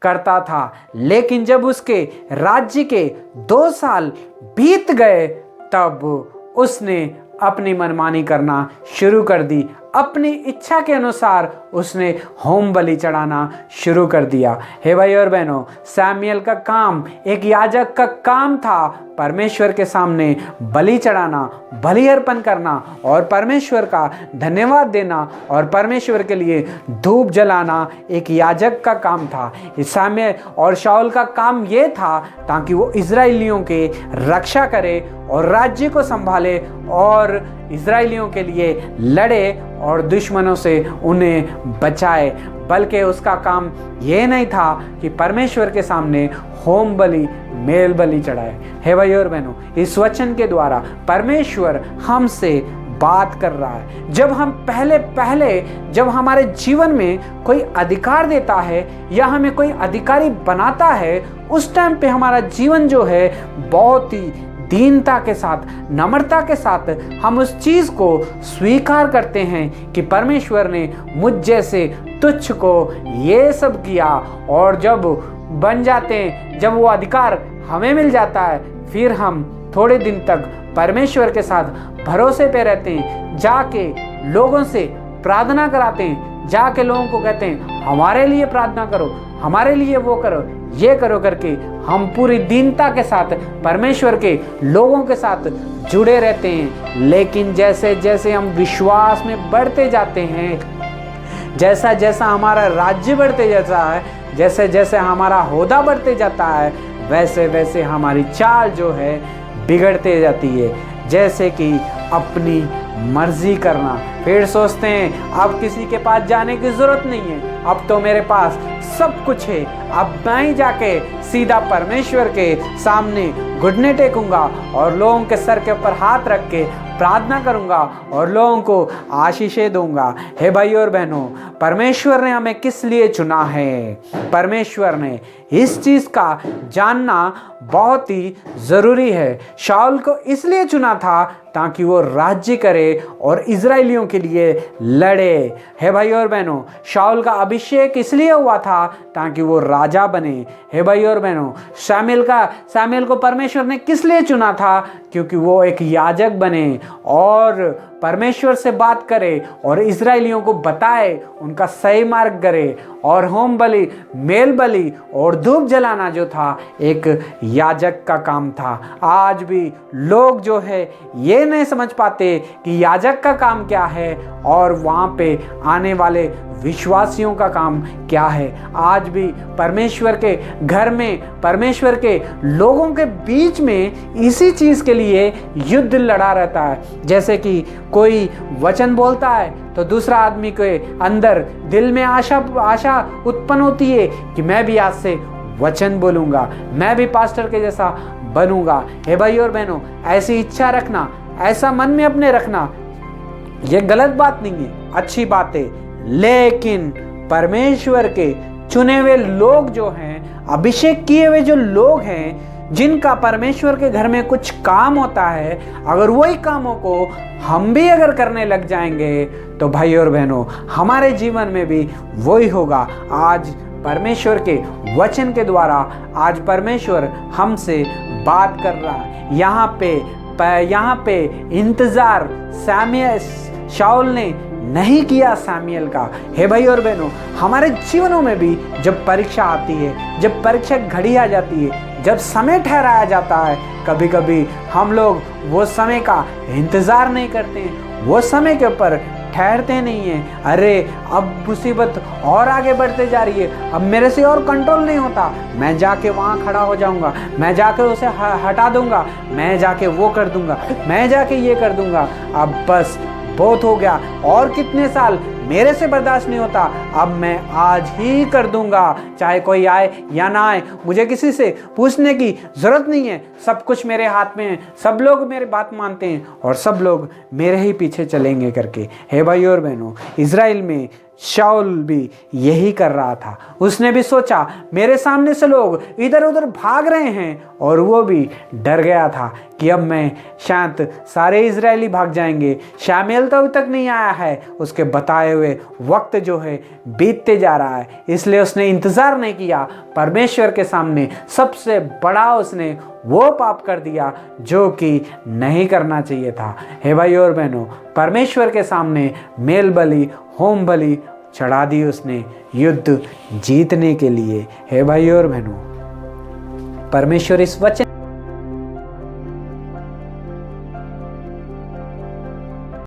करता था। लेकिन जब उसके राज्य के 2 साल बीत गए तब उसने अपनी मनमानी करना शुरू कर दी। अपनी इच्छा के अनुसार उसने होम बलि चढ़ाना शुरू कर दिया। हे भाई और बहनों, सैमुएल का काम, एक याजक का काम था परमेश्वर के सामने बलि चढ़ाना, बलि अर्पण करना और परमेश्वर का धन्यवाद देना और परमेश्वर के लिए धूप जलाना एक याजक का काम था। सैमुएल और शाऊल का काम ये था ताकि वो इजराइलियों के रक्षा करे और राज्य को संभाले और इजराइलियों के लिए लड़े और दुश्मनों से उन्हें बचाए। बल्कि उसका काम ये नहीं था कि परमेश्वर के सामने होम बलि, मेल बलि चढ़ाए। हे भाई और बहनों, इस वचन के द्वारा परमेश्वर हमसे बात कर रहा है। जब हम पहले जब हमारे जीवन में कोई अधिकार देता है या हमें कोई अधिकारी बनाता है, उस टाइम पे हमारा जीवन जो है बहुत ही दीनता के साथ, नम्रता के साथ हम उस चीज को स्वीकार करते हैं कि परमेश्वर ने मुझ जैसे तुच्छ को ये सब किया। और जब बन जाते हैं, जब वो अधिकार हमें मिल जाता है, फिर हम थोड़े दिन तक परमेश्वर के साथ भरोसे पे रहते हैं, जाके लोगों से प्रार्थना कराते हैं, जाके लोगों को कहते हैं हमारे लिए प्रार्थना करो, हमारे लिए वो करो, ये करो करके हम पूरी दीनता के साथ परमेश्वर के लोगों के साथ जुड़े रहते हैं। लेकिन जैसे जैसे हम विश्वास में बढ़ते जाते हैं, जैसा जैसा हमारा राज्य बढ़ते जाता है, जैसे जैसे हमारा होदा बढ़ते जाता है, वैसे वैसे हमारी चाल जो है बिगड़ते जाती है। जैसे कि अपनी मर्जी करना, फिर सोचते हैं अब किसी के पास जाने की जरूरत नहीं है, अब तो मेरे पास सब कुछ है, अब मैं ही जाके सीधा परमेश्वर के सामने घुटने टेकूंगा और लोगों के सर के ऊपर हाथ रख के प्रार्थना करूंगा और लोगों को आशीषें दूंगा। हे भाई और बहनों, परमेश्वर ने हमें किस लिए चुना है? परमेश्वर ने इस चीज का जानना बहुत ही जरूरी है। शाऊल को इसलिए चुना था ताकि वो राज्य करे और इजराइलियों के लिए लड़े। हे भाई और बहनों, शाऊल का अभिषेक इसलिए हुआ था ताकि वो राजा बने। हे भाई और बहनों, शामुएल को परमेश्वर ने किस लिए चुना था? क्योंकि वो एक याजक बने और परमेश्वर से बात करे और इजराइलियों को बताए, उनका सही मार्ग करे। और होम बलि, मेल बलि और धूप जलाना जो था एक याजक का काम था। आज भी लोग जो है ये नहीं समझ पाते कि याजक का काम क्या है और वहाँ पे आने वाले विश्वासियों का काम क्या है। आज भी परमेश्वर के घर में, परमेश्वर के लोगों के बीच में इसी चीज़ के लिए युद्ध लड़ा रहता है। जैसे कि कोई वचन बोलता है तो दूसरा आदमी के अंदर दिल में आशा उत्पन्न होती है कि मैं भी आज से वचन बोलूँगा, मैं भी पास्टर के जैसा बनूंगा। हे भाई और बहनों, ऐसी इच्छा रखना, ऐसा मन में अपने रखना, ये गलत बात नहीं है, अच्छी बात है। लेकिन परमेश्वर के चुने हुए लोग जो हैं, अभिषेक किए हुए जो लोग हैं, जिनका परमेश्वर के घर में कुछ काम होता है, अगर वही कामों को हम भी अगर करने लग जाएंगे तो भाई और बहनों, हमारे जीवन में भी वही होगा। आज परमेश्वर के वचन के द्वारा आज परमेश्वर हमसे बात कर रहा है। यहाँ पे इंतजार शाऊल ने नहीं किया सैमुएल का। हे भाई और बहनों, हमारे जीवनों में भी जब परीक्षा आती है, जब परीक्षा घड़ी आ जाती है, जब समय ठहराया जाता है, कभी कभी हम लोग वो समय का इंतजार नहीं करते हैं, वो समय के ऊपर ठहरते नहीं हैं। अरे अब मुसीबत और आगे बढ़ते जा रही है, अब मेरे से और कंट्रोल नहीं होता, मैं जाके वहाँ खड़ा हो जाऊँगा, मैं जाके उसे हटा दूँगा, मैं जाके वो कर दूँगा, मैं जाके ये कर दूँगा। अब बस बहुत हो गया, और कितने साल मेरे से बर्दाश्त नहीं होता, अब मैं आज ही कर दूंगा, चाहे कोई आए या ना आए, मुझे किसी से पूछने की जरूरत नहीं है, सब कुछ मेरे हाथ में है, सब लोग मेरी बात मानते हैं और सब लोग मेरे ही पीछे चलेंगे करके। हे भाई और बहनों, इजराइल में शाऊल भी यही कर रहा था। उसने भी सोचा मेरे सामने से लोग इधर उधर भाग रहे हैं, और वो भी डर गया था कि अब मैं शायद सारे इजरायली भाग जाएंगे। शामुएल तो अभी तक नहीं आया है, उसके बताए हुए वक्त जो है बीतते जा रहा है, इसलिए उसने इंतज़ार नहीं किया। परमेश्वर के सामने सबसे बड़ा उसने वो पाप कर दिया जो कि नहीं करना चाहिए था। हे भाई और बहनों, परमेश्वर के सामने मेल बलि, होम बलि चढ़ा दी उसने युद्ध जीतने के लिए। हे भाई और बहनों, परमेश्वर इस वचन